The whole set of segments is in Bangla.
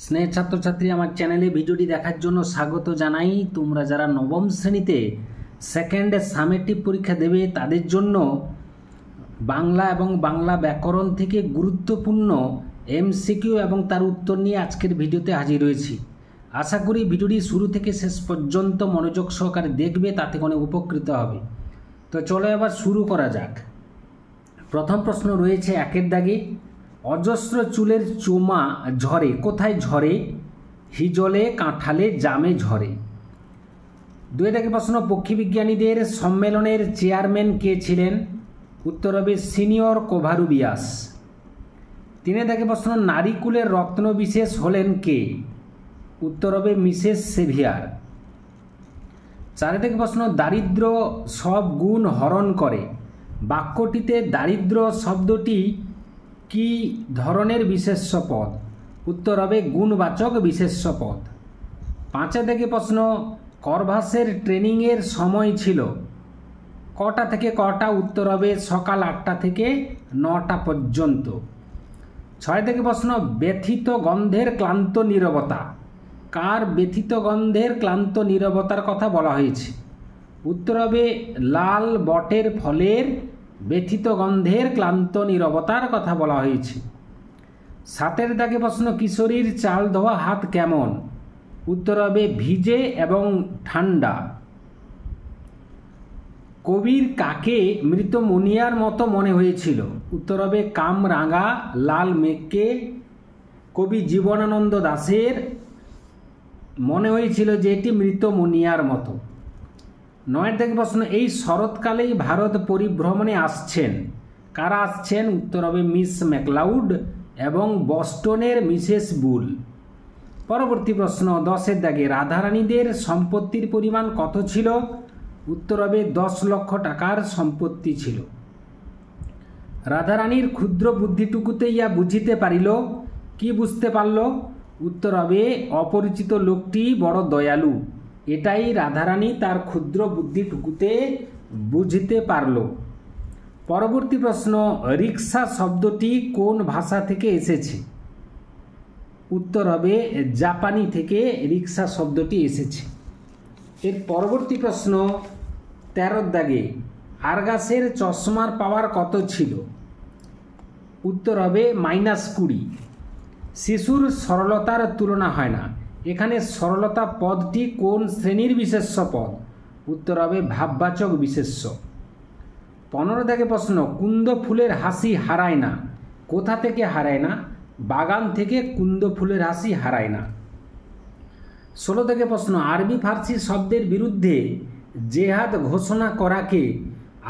স্নেহ ছাত্রছাত্রী, আমার চ্যানেলে ভিডিওটি দেখার জন্য স্বাগত জানাই। তোমরা যারা নবম শ্রেণীতে সেকেন্ড সামেটিভ পরীক্ষা দেবে তাদের জন্য বাংলা এবং বাংলা ব্যাকরণ থেকে গুরুত্বপূর্ণ এমসিকিউ এবং তার উত্তর নিয়ে আজকের ভিডিওতে হাজির হয়েছি। আশা করি ভিডিওটি শুরু থেকে শেষ পর্যন্ত মনোযোগ সহকারে দেখবে, তাতে অনেক উপকৃত হবে। তো চলো এবার শুরু করা যাক। প্রথম প্রশ্ন রয়েছে একের দাগে, অজস্র চুলের চোমা ঝরে, কোথায় ঝরে? হিজলে, কাঁঠালে, জামে ঝরে। দুই দাগে প্রশ্ন, পক্ষীবিজ্ঞানীদের সম্মেলনের চেয়ারম্যান কে ছিলেন? উত্তর হবে সিনিয়র কোভারুবিয়াস। তিনে দাগে প্রশ্ন, নারীকুলের রত্নবিশেষ হলেন কে? উত্তর হবে মিসেস সেভিয়ার। চারে থেকে প্রশ্ন, দারিদ্র সব গুণ হরণ করে। বাক্যটিতে দারিদ্র শব্দটি কি ধরনের বিশেষ্য পদ? উত্তর হবে গুণবাচক বিশেষ্য পদ। পাঁচে থেকে প্রশ্ন, করভাসের ট্রেনিংয়ের সময় ছিল কটা থেকে কটা? উত্তর হবে সকাল 8টা থেকে 9টা পর্যন্ত। ছয় থেকে প্রশ্ন, ব্যথিত গন্ধের ক্লান্ত নীরবতা, কার ব্যথিত গন্ধের ক্লান্ত নীরবতার কথা বলা হয়েছে? উত্তর হবে লাল বটের ফলের ব্যথিত গন্ধের ক্লান্ত নীরবতার কথা বলা হয়েছে। সাতের দাগে প্রশ্ন, কিশোরীর চাল ধোয়া হাত কেমন? উত্তর হবে ভিজে এবং ঠান্ডা। কবির কাকে মৃত মুনিয়ার মতো মনে হয়েছিল? উত্তর হবে কামরাঙা লাল মেঘকে কবি জীবনানন্দ দাশের মনে হয়েছিল যে এটি মৃত মুনিয়ার মতো। নয়ের থেকে প্রশ্ন, এই শরৎকালেই ভারত পরিভ্রমণে আসছেন, কারা আসছেন? উত্তর হবে মিস ম্যাকলাউড এবং বস্টনের মিসেস বুল। পরবর্তী প্রশ্ন 10এর দাগে, রাধারানীদের সম্পত্তির পরিমাণ কত ছিল? উত্তর হবে 10 লক্ষ টাকার সম্পত্তি ছিল। রাধারানীর ক্ষুদ্র বুদ্ধিটুকুতে ইয়া বুঝিতে পারিল, কি বুঝতে পারল? উত্তর হবে অপরিচিত লোকটি বড় দয়ালু। এটাই রাধারানী তার ক্ষুদ্র বুদ্ধিটুকুতে বুঝতে পারল। পরবর্তী প্রশ্ন, রিক্সা শব্দটি কোন ভাষা থেকে এসেছে? উত্তর হবে জাপানি থেকে রিক্সা শব্দটি এসেছে। এর পরবর্তী প্রশ্ন 13 দাগে, আরগাসের চশমার পাওয়ার কত ছিল? উত্তর হবে -20। শিশুর সরলতার তুলনা হয় না, এখানে সরলতা পদটি কোন শ্রেণীর বিশেষ্য পদ? উত্তর হবে ভাববাচক বিশেষ্য। 15 দাগে প্রশ্ন, কুন্দ ফুলের হাসি হারায় না, কোথা থেকে হারায় না? বাগান থেকে কুন্দ ফুলের হাসি হারায় না। 16 থেকে প্রশ্ন, আরবি ফার্সি শব্দের বিরুদ্ধে জেহাদ ঘোষণা করাকে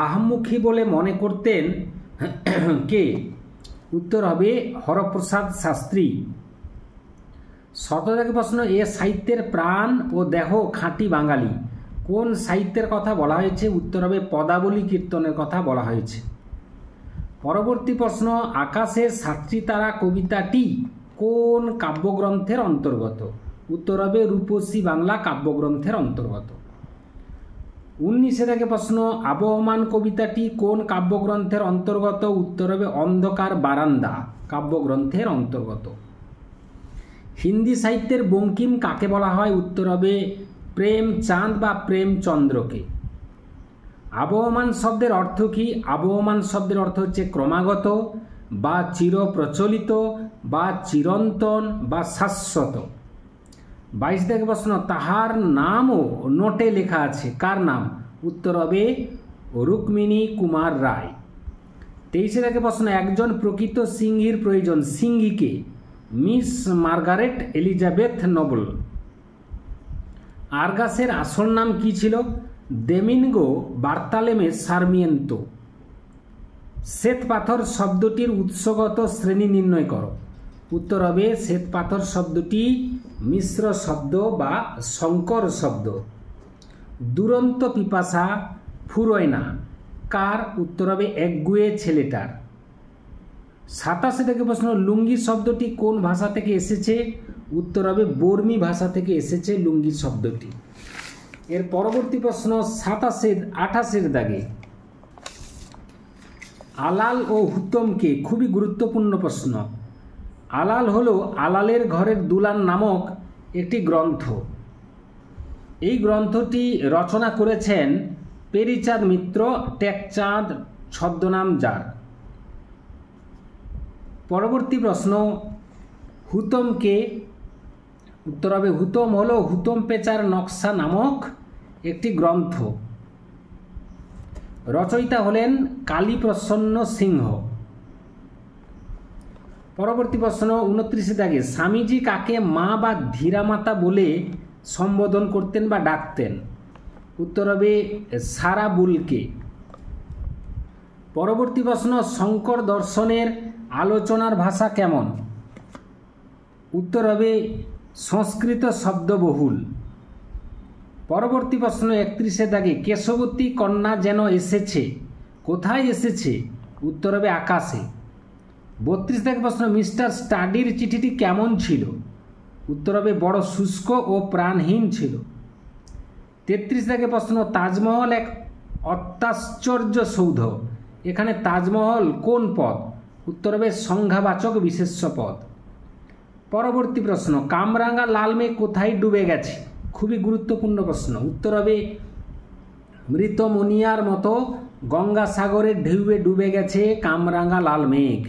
আহমুখী বলে মনে করতেন কে? উত্তর হবে হরপ্রসাদ শাস্ত্রী। 17 থেকে প্রশ্ন, এ সাহিত্যের প্রাণ ও দেহ খাঁটি বাঙালি, কোন সাহিত্যের কথা বলা হয়েছে? উত্তর হবে পদাবলী কীর্তনের কথা বলা হয়েছে। পরবর্তী প্রশ্ন, আকাশে সাতটি তারা কবিতাটি কোন কাব্যগ্রন্থের অন্তর্গত? উত্তর হবে রূপসী বাংলা কাব্যগ্রন্থের অন্তর্গত। 19 থেকে প্রশ্ন, আবহমান কবিতাটি কোন কাব্যগ্রন্থের অন্তর্গত? উত্তর হবে অন্ধকার বারান্দা কাব্যগ্রন্থের অন্তর্গত। হিন্দি সাহিত্যের বঙ্কিম কাকে বলা হয়? উত্তর হবে প্রেমচাঁদ বা প্রেমচন্দ্রকে। আবহমান শব্দের অর্থ কি? আবহমান শব্দের অর্থ হচ্ছে ক্রমাগত বা চিরপ্রচলিত বা চিরন্তন বা শাশ্বত। 22 থেকে প্রশ্ন, তাহার নামও নোটে লেখা আছে, কার নাম? উত্তর হবে রুক্মিণী কুমার রায়। 23 থেকে প্রশ্ন, একজন প্রকৃত সিংহীর প্রয়োজন, সিংহীকে? Miss Margaret Elizabeth Noble. আরগাসের আসল নাম কি ছিল? দোমিঙ্গো বার্তালেমে সারমিয়েন্তো। শ্বেতপাথর শব্দটির উৎসগত শ্রেণী নির্ণয় করো। উত্তর হবে শ্বেতপাথর শব্দটি মিশ্র শব্দ বা সংকর শব্দ। দুরন্ত পিপাসা ফুরোয় না, কার? উত্তর হবে একগুয়ে ছেলেটার। 27 থেকে প্রশ্ন, লুঙ্গি শব্দটি কোন ভাষা থেকে এসেছে? উত্তর হবে বর্মী ভাষা থেকে এসেছে লুঙ্গি শব্দটি। এর পরবর্তী প্রশ্ন 28 দাগে, আলাল ও হুতমকে, খুবই গুরুত্বপূর্ণ প্রশ্ন, আলাল হলো আলালের ঘরের দুলান নামক একটি গ্রন্থ। এই গ্রন্থটি রচনা করেছেন পেরিচাঁদ মিত্র, টেকচাঁদ ছদ্মনাম যার। পরবর্তী প্রশ্ন, হুতম কে? উত্তর হবে হুতম হলো হুতম পেচার নকশা নামক একটি গ্রন্থ। রচয়িতা হলেন কালীপ্রসন্ন সিংহ। পরবর্তী প্রশ্ন 29 দাগে, স্বামীজি কাকে মা বা ধীরামাতা বলে সম্বোধন করতেন বা ডাকতেন? উত্তর হবে সারাবুলকে। পরবর্তী প্রশ্ন, শঙ্কর দর্শনের আলোচনার ভাষা কেমন? উত্তর হবে সংস্কৃত শব্দবহুল। পরবর্তী প্রশ্ন 31 দাগে, কেশবতী কন্যা যেন এসেছে, কোথায় এসেছে? উত্তর হবে আকাশে। 32 দাগে প্রশ্ন, মিস্টার স্টাডির চিঠিটি কেমন ছিল? উত্তর হবে বড় শুষ্ক ও প্রাণহীন ছিল। 33 দাগে প্রশ্ন, তাজমহল এক অত্যাশ্চর্য সৌধ, এখানে তাজমহল কোন পদ? উত্তর হবে সংজ্ঞাবাচক বিশেষ্য পদ। পরবর্তী প্রশ্ন, কামরাঙ্গা লাল মেঘ কোথায় ডুবে গেছে? খুবই গুরুত্বপূর্ণ প্রশ্ন। উত্তর হবে মৃত মনিয়ার মতো গঙ্গাসাগরের ঢেউয়ে ডুবে গেছে কামরাঙ্গা লাল মেঘ।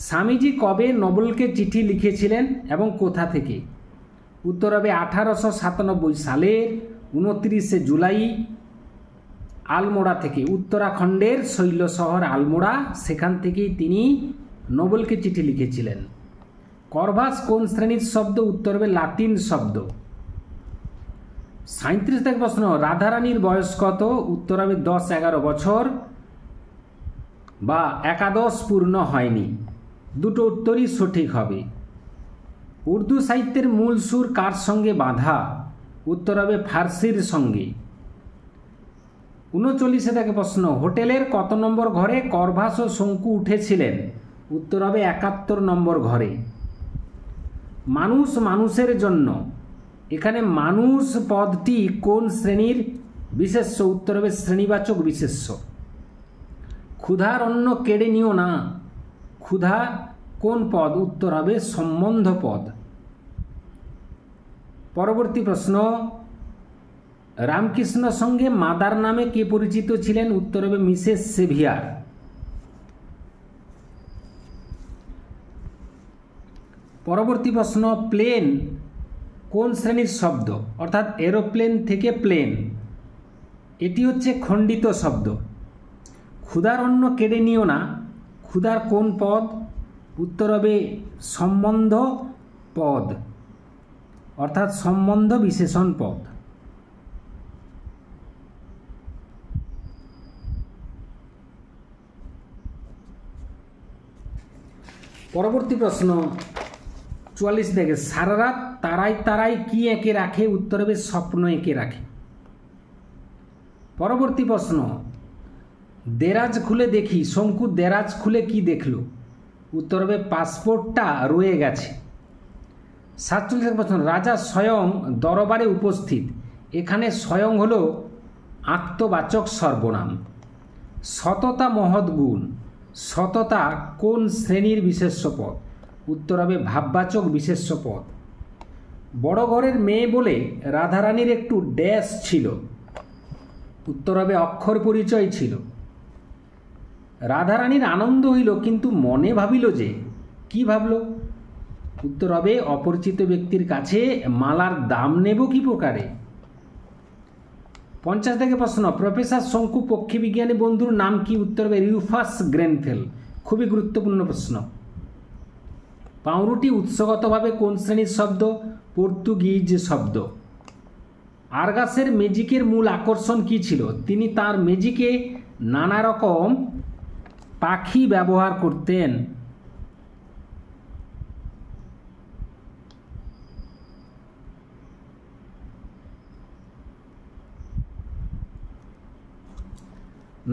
স্বামীজি কবে নবলকে চিঠি লিখেছিলেন এবং কোথা থেকে? উত্তর হবে 1897 সালের 29 জুলাই আলমোড়া থেকে, উত্তরাখণ্ডের শৈল শহর আলমোড়া, সেখান থেকেই তিনি নোবেলকে চিঠি লিখেছিলেন। করভাস কোন শ্রেণীর শব্দ? উত্তর হবে লাতিন শব্দ। 37 থেকে প্রশ্ন, রাধারানীর বয়স কত? উত্তর হবে 10-11 বছর বা একাদশ পূর্ণ হয়নি, দুটো উত্তরই সঠিক হবে। উর্দু সাহিত্যের মূল সুর কার সঙ্গে বাঁধা? উত্তর হবে ফার্সির সঙ্গে। 39 থেকে প্রশ্ন, হোটেলের কত নম্বর ঘরে করভাস ও শঙ্কু উঠেছিলেন? উত্তর হবে 71 নম্বর ঘরে। মানুষ মানুষের জন্য, এখানে মানুষ পদটি কোন শ্রেণীর বিশেষ্য? উত্তর হবে শ্রেণীবাচক বিশেষ্য। ক্ষুধার অন্ন কেড়ে নিও না, ক্ষুধা কোন পদ? উত্তর হবে সম্বন্ধ পদ। পরবর্তী প্রশ্ন, রামকৃষ্ণ সঙ্গে মাদার নামে কে পরিচিত ছিলেন? উত্তর হবে মিসেস সেভিয়ার। পরবর্তী প্রশ্ন, প্লেন কোন শ্রেণীর শব্দ? অর্থাৎ এরোপ্লেন থেকে প্লেন, এটি হচ্ছে খণ্ডিত শব্দ। ক্ষুধার অন্ন কেড়ে নিও না, ক্ষুধার কোন পদ? উত্তর হবে সম্বন্ধ পদ, অর্থাৎ সম্বন্ধ বিশেষণ পদ। পরবর্তী প্রশ্ন 44 থেকে, সারা রাত তারাই তারাই কি এঁকে রাখে? উত্তর হবে স্বপ্ন এঁকে রাখে। পরবর্তী প্রশ্ন, দেরাজ খুলে দেখি, শঙ্কু দেরাজ খুলে কি দেখলো? উত্তর হবে পাসপোর্টটা রয়ে গেছে। 47 প্রশ্ন, রাজা স্বয়ং দরবারে উপস্থিত, এখানে স্বয়ং হলো আত্মবাচক সর্বনাম। সততা মহৎ গুণ, সততা কোন শ্রেণীর বিশেষ্য পদ? উত্তর হবে ভাববাচক বিশেষ্য পদ। বড় ঘরের মেয়ে বলে রাধারানীর একটু ড্যাশ ছিল, উত্তর হবে অক্ষর পরিচয় ছিল। রাধারানীর আনন্দ হইল কিন্তু মনে ভাবিল যে, কি ভাবল? উত্তর হবে অপরিচিত ব্যক্তির কাছে মালার দাম নেব কি প্রকারে। 50 থেকে প্রশ্ন, প্রফেসর শঙ্কু পক্ষী বিজ্ঞানী বন্ধুর নাম কি? উত্তর হবে রিউফাস গ্রেনফেল। খুবই গুরুত্বপূর্ণ প্রশ্ন। পাউরুটি উৎসগতভাবে কোন শ্রেণীর শব্দ? পর্তুগিজ শব্দ। আরগাসের ম্যাজিকের মূল আকর্ষণ কি ছিল? তিনি তার ম্যাজিকে নানা রকম পাখি ব্যবহার করতেন।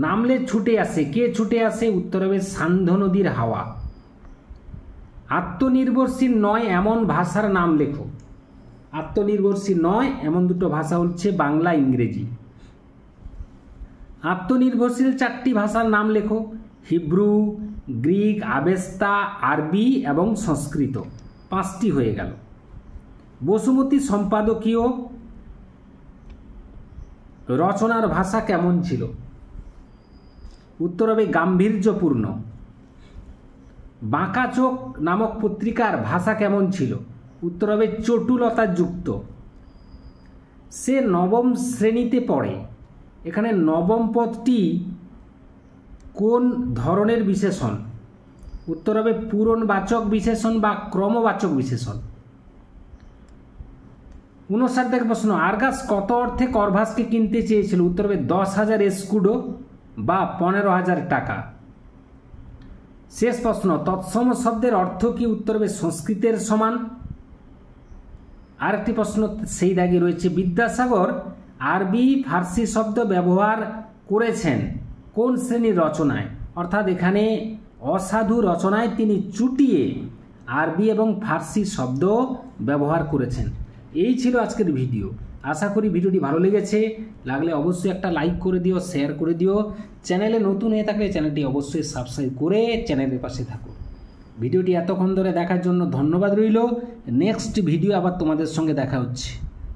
নামলে ছুটে আসে, কে ছুটে আসে? উত্তর হবে সান্ধ্য নদীর হাওয়া। আত্মনির্ভরশীল নয় এমন ভাষার নাম লেখো। আত্মনির্ভরশীল নয় এমন দুটো ভাষা হচ্ছে বাংলা, ইংরেজি। আত্মনির্ভরশীল 4টি ভাষার নাম লেখো। হিব্রু, গ্রিক, আবেস্তা, আরবি এবং সংস্কৃত, 5টি হয়ে গেল। বসুমতী সম্পাদকীয় রচনার ভাষা কেমন ছিল? উত্তর হবে গাম্ভীর্যপূর্ণ। বাঁকা চোখ নামক পত্রিকার ভাষা কেমন ছিল? উত্তর হবে চটুলতাযুক্ত। সে নবম শ্রেণীতে পড়ে, এখানে নবম পদটি কোন ধরনের বিশেষণ? উত্তর হবে পূরণবাচক বিশেষণ বা ক্রমবাচক বিশেষণ। 59 প্রশ্ন, আর্গাস কত অর্থে করভাসকে কিনতে চেয়েছিল? উত্তর হবে 10,000 এস্কুডো বা 15,000 টাকা। শেষ প্রশ্ন, তৎসম শব্দের অর্থ কি? উত্তর হবে সংস্কৃতের সমান। আরেকটি প্রশ্ন সেই দাগে রয়েছে, বিদ্যাসাগর আরবি ফার্সি শব্দ ব্যবহার করেছেন কোন শ্রেণীর রচনায়? অর্থাৎ এখানে অসাধু রচনায় তিনি চুটিয়ে আরবি এবং ফার্সি শব্দ ব্যবহার করেছেন। এই ছিল আজকের ভিডিও। আশা করি ভিডিওটি ভালো লেগেছে। লাগলে অবশ্যই একটা লাইক করে দিও, শেয়ার করে দিও। চ্যানেলে নতুন হয়ে থাকলে চ্যানেলটি অবশ্যই সাবস্ক্রাইব করে চ্যানেলের পাশে থাকো। ভিডিওটি এতক্ষণ ধরে দেখার জন্য ধন্যবাদ রইল। নেক্সট ভিডিও আবার তোমাদের সঙ্গে দেখা হচ্ছে।